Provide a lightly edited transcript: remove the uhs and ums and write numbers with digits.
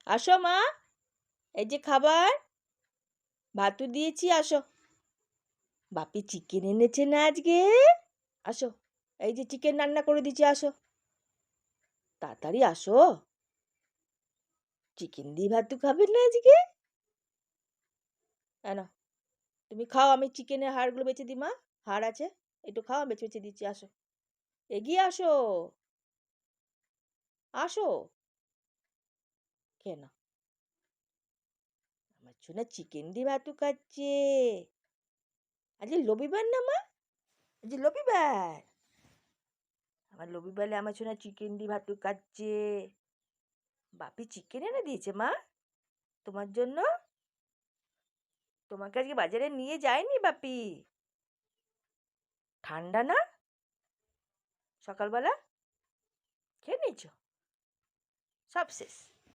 আসো মা, এই যে খাবার, ভাতও দিয়েছি, আসো। বাপি চিকেন এনেছে না আজকে? আসো, এই যে চিকেন রান্না করে দিচ্ছি, আসো। তাড়াতাড়ি আসো। চিকেন দিয়ে ভাতু খাবে না আজকে? না, তুমি খাও, আমি চিকেনের হাড়গুলো বেছে দিই মা। হাড় আছে, একটু খাও, বেছে বেছে দিচ্ছি, আসো। এগিয়ে আসো, আসো। কেন? আমার শোনা চিকেন দিয়ে ভাতু খাচ্ছে। আজকে রবিবার না মা? আজকে রবিবার। আমার রবিবারে আমার শোনা চিকেন দিয়ে ভাতু খাচ্ছে। বাপি চিকেন এনে দিয়েছে মা তোমার জন্য? তোমাকে আজকে বাজারে নিয়ে যায়নি বাপি? ঠান্ডা না? সকালবেলা খেয়ে নিয়েছো? সব শেষ।